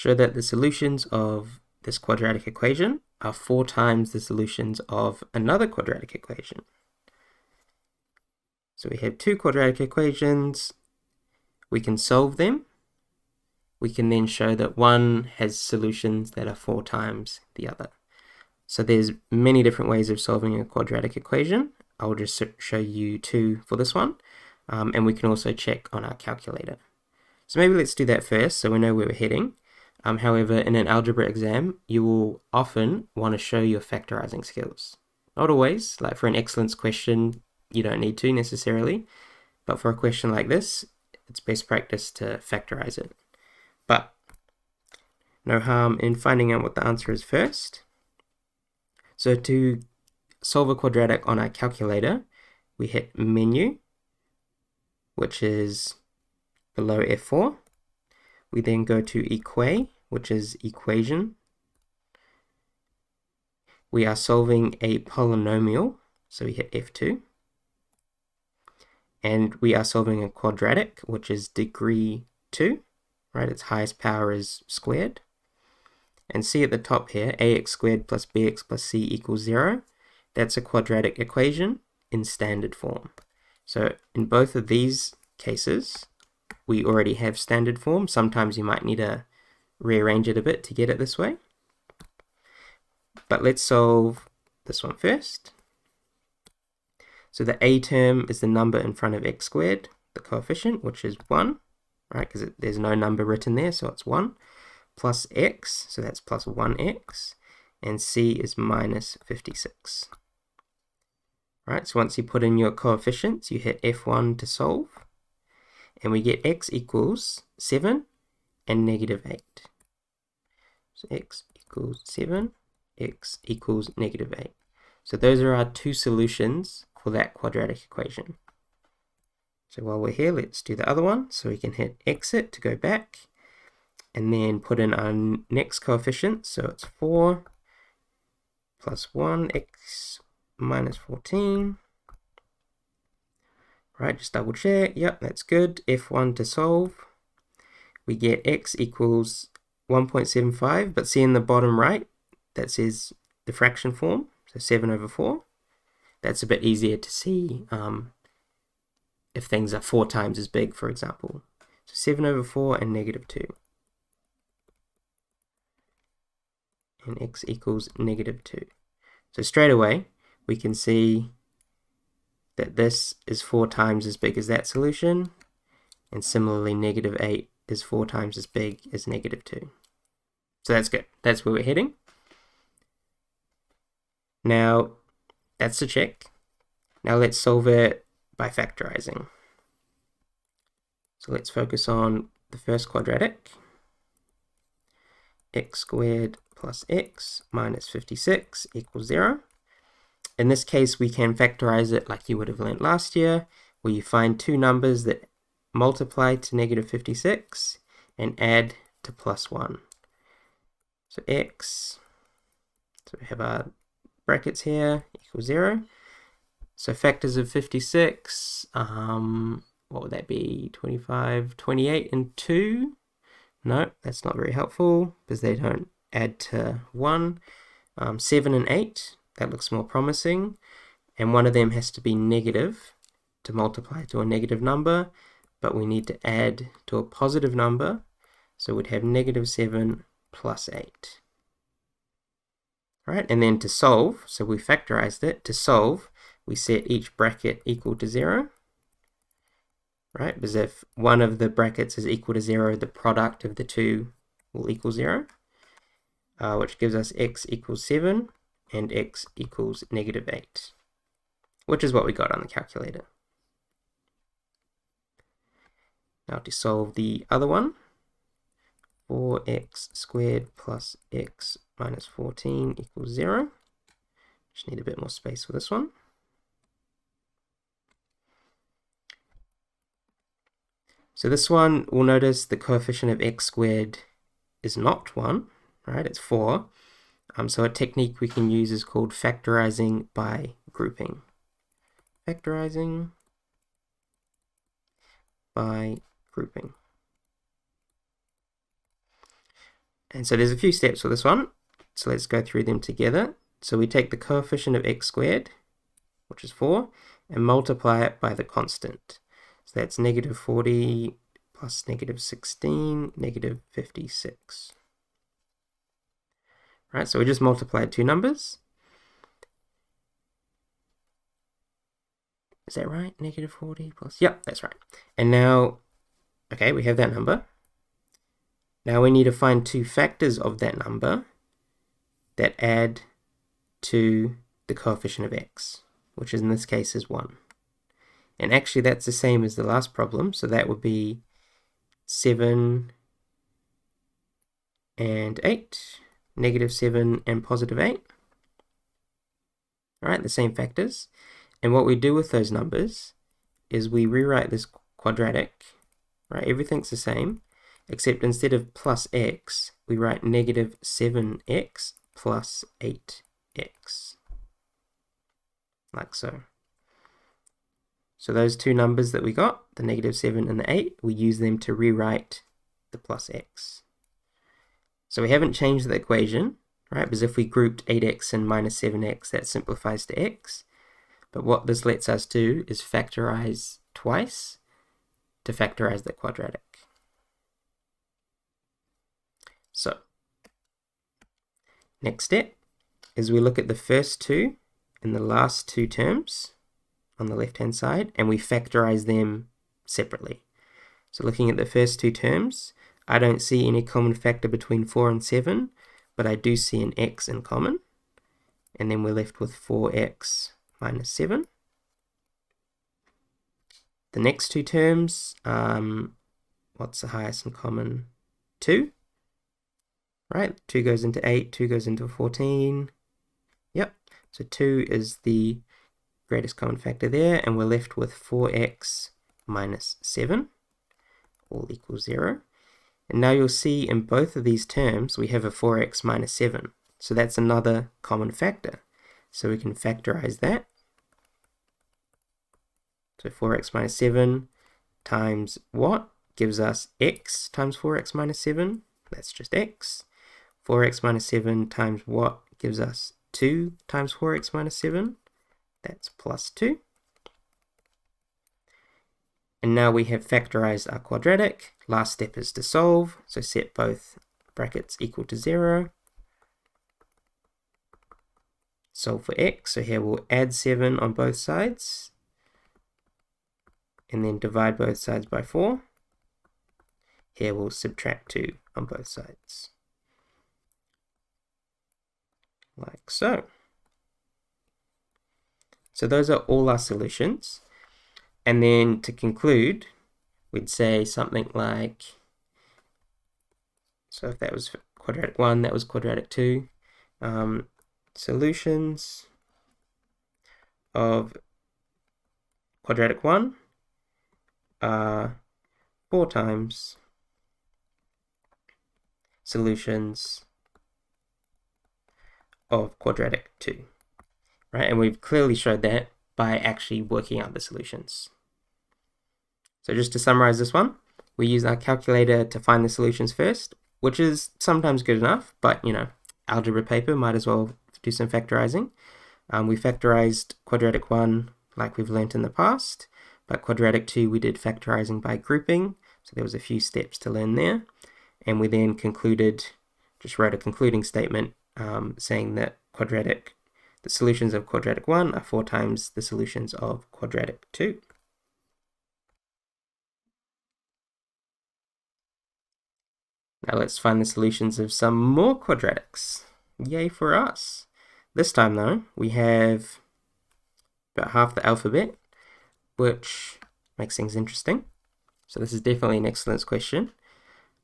show that the solutions of this quadratic equation are 4 times the solutions of another quadratic equation. So we have two quadratic equations. We can solve them. We can then show that one has solutions that are 4 times the other. So there's many different ways of solving a quadratic equation. I'll just show you 2 for this one. And we can also check on our calculator. So maybe let's do that first so we know where we're heading. However, in an algebra exam, you will often want to show your factorizing skills. Not always, like for an excellence question, you don't need to necessarily, but for a question like this, it's best practice to factorize it. But no harm in finding out what the answer is first. So to solve a quadratic on our calculator, we hit Menu, which is below F4. We then go to Equate, which is Equation. We are solving a polynomial, so we hit F2. And we are solving a quadratic, which is degree 2, right? Its highest power is squared. And see at the top here, ax squared plus bx plus c equals 0. That's a quadratic equation in standard form. So in both of these cases, we already have standard form. Sometimes you might need to rearrange it a bit to get it this way. But let's solve this one first. So the a term is the number in front of x squared, the coefficient, which is 1, right? Because there's no number written there, so it's 1, plus x, so that's plus 1x, and c is minus 56. Right, so once you put in your coefficients, you hit F1 to solve, and we get x equals 7 and negative 8. So x equals 7, x equals negative 8. So those are our two solutions for that quadratic equation. So while we're here, let's do the other one. So we can hit exit to go back, and then put in our next coefficient. So it's 4 plus 1x minus 14. Right, just double check. Yep, that's good. F1 to solve. We get x equals 1.75, but see in the bottom right, that says the fraction form, so 7 over 4. That's a bit easier to see if things are 4 times as big, for example. So 7 over 4 and negative 2. And x equals negative 2. So straight away, we can see that this is 4 times as big as that solution, and similarly negative 8 is 4 times as big as negative 2. So that's good. That's where we're heading. Now, that's the check. Now let's solve it by factorizing. So let's focus on the first quadratic. X squared plus x minus 56 equals 0. In this case, we can factorize it like you would have learned last year, where you find two numbers that multiply to negative 56 and add to plus 1. So x, so we have our brackets here, equals 0. So factors of 56, what would that be? 25, 28, and 2? No, that's not very helpful because they don't add to 1. 7 and 8, that looks more promising. And one of them has to be negative to multiply to a negative number, but we need to add to a positive number. So we'd have negative 7 plus 8. Right, and then to solve, so we factorized it. To solve, we set each bracket equal to 0. Right, because if one of the brackets is equal to 0, the product of the two will equal 0, which gives us x equals 7 and x equals negative 8, which is what we got on the calculator. Now to solve the other one, 4x squared plus x minus 14 equals 0. Just need a bit more space for this one. So this one, we'll notice the coefficient of x squared is not 1, right? It's 4. So a technique we can use is called factorizing by grouping. Factorizing by grouping. And so there's a few steps for this one. So let's go through them together. So we take the coefficient of x squared, which is 4, and multiply it by the constant. So that's negative 40 plus negative 16, negative 56. Right, so we just multiplied two numbers. Is that right? Negative 40 plus, yep, that's right. And now, okay, we have that number. Now we need to find two factors of that number that add to the coefficient of x, which in this case is 1. And actually that's the same as the last problem, so that would be 7 and 8, negative 7 and positive 8. All right, the same factors. And what we do with those numbers is we rewrite this quadratic, right? Everything's the same, except instead of plus x, we write negative 7x plus 8x, like so. So those two numbers that we got, the negative 7 and the 8, we use them to rewrite the plus x. So we haven't changed the equation, right? Because if we grouped 8x and minus 7x, that simplifies to x. But what this lets us do is factorize twice to factorize the quadratic. So, next step is we look at the first two and the last two terms on the left-hand side, and we factorize them separately. So looking at the first two terms, I don't see any common factor between 4 and 7, but I do see an x in common. And then we're left with 4x minus 7. The next two terms, what's the highest in common? 2. Right, 2 goes into 8, 2 goes into 14. Yep, so 2 is the greatest common factor there, and we're left with 4x minus 7, all equals 0. And now you'll see in both of these terms we have a 4x minus 7, so that's another common factor. So we can factorize that. So 4x minus 7 times what gives us x times 4x minus 7, that's just x. 4x minus 7 times what gives us 2 times 4x minus 7, that's plus 2. And now we have factorized our quadratic. Last step is to solve, so set both brackets equal to 0. Solve for x, so here we'll add 7 on both sides, and then divide both sides by 4. Here we'll subtract 2 on both sides, like so. So those are all our solutions. And then to conclude, we'd say something like, so if that was quadratic 1, that was quadratic 2. Solutions of quadratic 1 are 4 times solutions of quadratic 2. Right, and we've clearly showed that by actually working out the solutions. So just to summarize this one, we use our calculator to find the solutions first, which is sometimes good enough, but you know, algebra paper, might as well do some factorizing. We factorized quadratic 1 like we've learnt in the past, but quadratic 2 we did factorizing by grouping, so there was a few steps to learn there. And we then concluded, just wrote a concluding statement saying that the solutions of quadratic 1 are 4 times the solutions of quadratic 2. Now let's find the solutions of some more quadratics. Yay for us. This time though, we have about half the alphabet, which makes things interesting. So this is definitely an excellence question.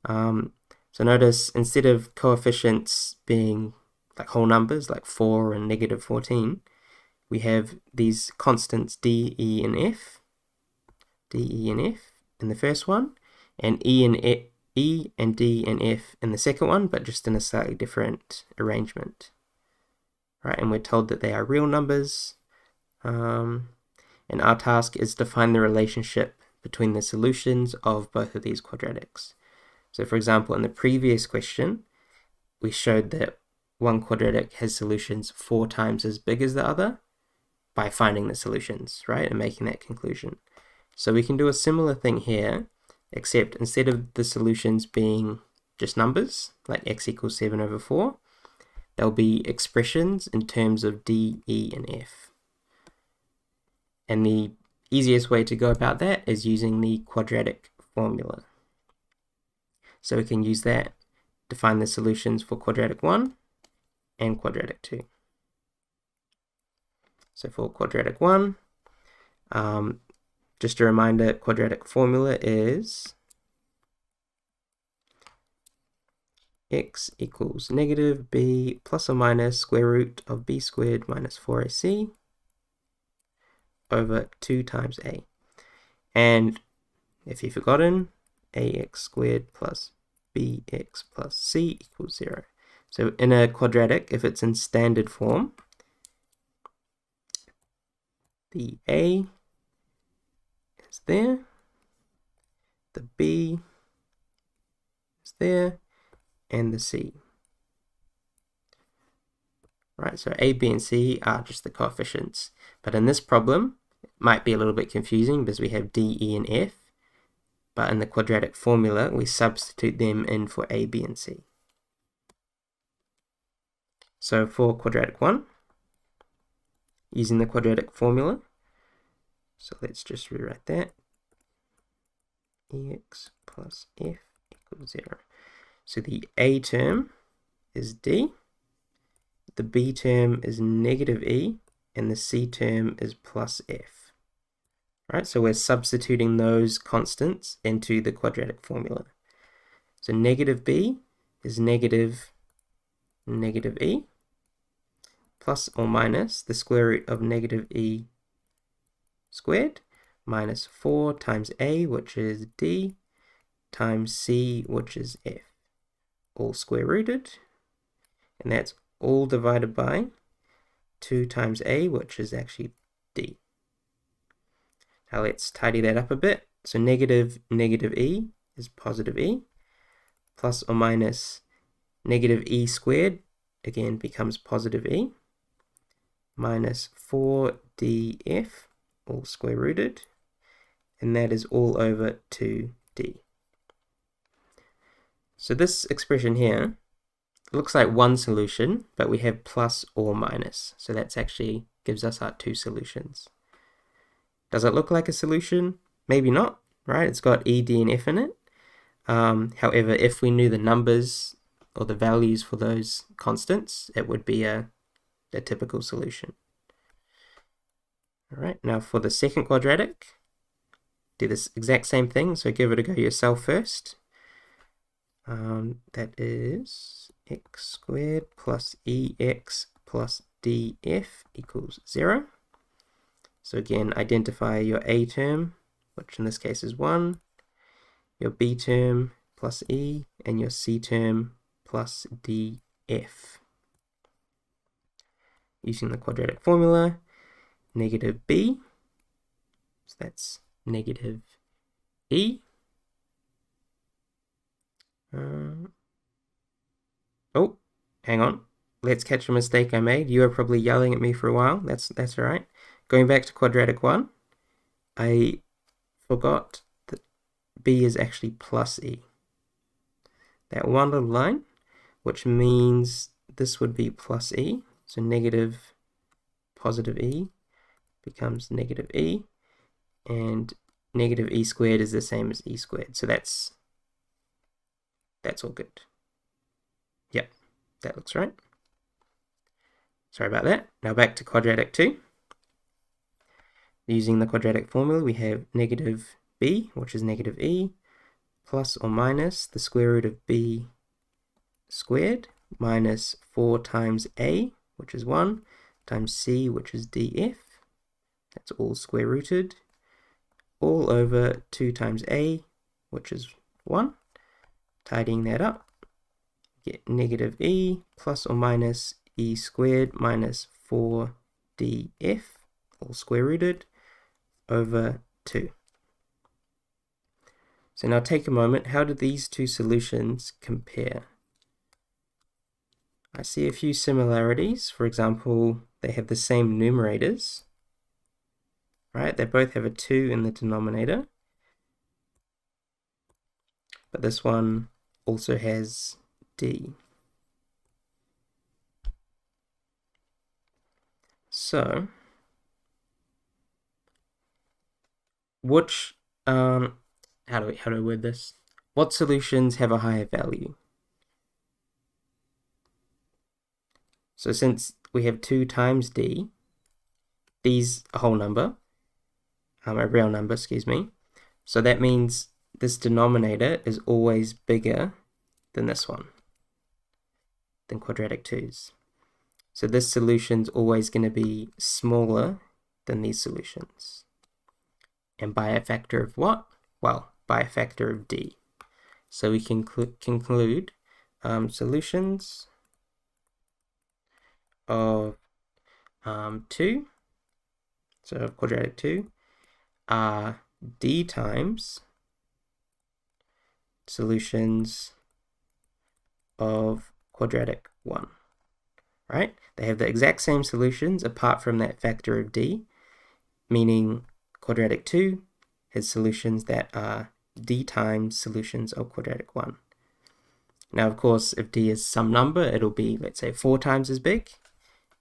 So notice instead of coefficients being like whole numbers like 4 and negative 14, we have these constants d, e, and f. D, E, and f in the first one, and E and D and F in the second one, but just in a slightly different arrangement. Right, and we're told that they are real numbers. And our task is to find the relationship between the solutions of both of these quadratics. So for example, in the previous question, we showed that one quadratic has solutions 4 times as big as the other by finding the solutions, right, and making that conclusion. So we can do a similar thing here, except instead of the solutions being just numbers, like x equals 7 over 4, there'll be expressions in terms of d, e, and f. And the easiest way to go about that is using the quadratic formula. So we can use that to find the solutions for quadratic 1 and quadratic 2. So for quadratic 1, just a reminder, quadratic formula is x equals negative b plus or minus square root of b squared minus 4ac over 2 times a. And if you've forgotten, ax squared plus bx plus c equals 0. So in a quadratic, if it's in standard form, the a is there, the b is there, and the c. Right, so a, b, and c are just the coefficients. But in this problem, it might be a little bit confusing because we have d, e, and f. But in the quadratic formula, we substitute them in for a, b, and c. So for quadratic 1, using the quadratic formula, so let's just rewrite that. Ex plus f equals 0. So the a term is d, the b term is negative e, and the c term is plus f. Right, so we're substituting those constants into the quadratic formula. So negative b is negative e plus or minus the square root of negative e squared minus 4 times a, which is d, times c, which is f, all square rooted, and that's all divided by 2 times a, which is actually d. Now let's tidy that up a bit. So negative e is positive e, plus or minus negative e squared, again becomes positive e, minus 4df, all square rooted, and that is all over 2d. So this expression here looks like one solution, but we have plus or minus, so that's actually gives us our 2 solutions. Does it look like a solution? Maybe not, right? It's got e, d, and f in it. However, if we knew the numbers or the values for those constants, it would be a typical solution. All right, now for the second quadratic, do this exact same thing, so give it a go yourself first. That is x squared plus ex plus df equals 0. So again, identify your a term, which in this case is 1, your b term plus e, and your c term plus df. Using the quadratic formula, negative b, so that's negative e. Oh, hang on. Let's catch a mistake I made. You are probably yelling at me for a while. That's all right. Going back to quadratic 1, I forgot that b is actually plus e. That one little line, which means this would be plus e. So negative positive e becomes negative e, and negative e squared is the same as e squared. So that's all good. Yep, that looks right. Sorry about that. Now back to quadratic 2. Using the quadratic formula, we have negative b, which is negative e, plus or minus the square root of b squared, minus 4 times a, which is 1, times c, which is df. That's all square rooted, all over 2 times a, which is 1. Tidying that up, get negative e plus or minus e squared minus 4df, all square rooted, over 2. So now take a moment, how do these 2 solutions compare? I see a few similarities. For example, they have the same numerators, right? They both have a 2 in the denominator, but this one also has d. So, which, how do I word this? What solutions have a higher value? So since we have 2 times d, d's a whole number, a real number, excuse me. So that means this denominator is always bigger than this one, than quadratic 2's. So this solution's always going to be smaller than these solutions. And by a factor of what? Well, by a factor of d. So we can conclude solutions of 2, so of quadratic 2, are d times solutions of quadratic 1, right? They have the exact same solutions apart from that factor of d, meaning quadratic 2 has solutions that are d times solutions of quadratic 1. Now, of course, if d is some number, it'll be, let's say, 4 times as big,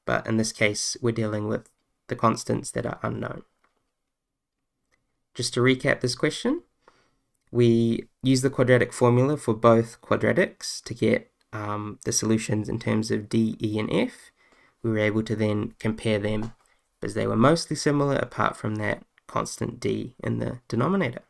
but in this case, we're dealing with the constants that are unknown. Just to recap this question, we use the quadratic formula for both quadratics to get the solutions in terms of d, e, and f. We were able to then compare them because they were mostly similar apart from that constant d in the denominator.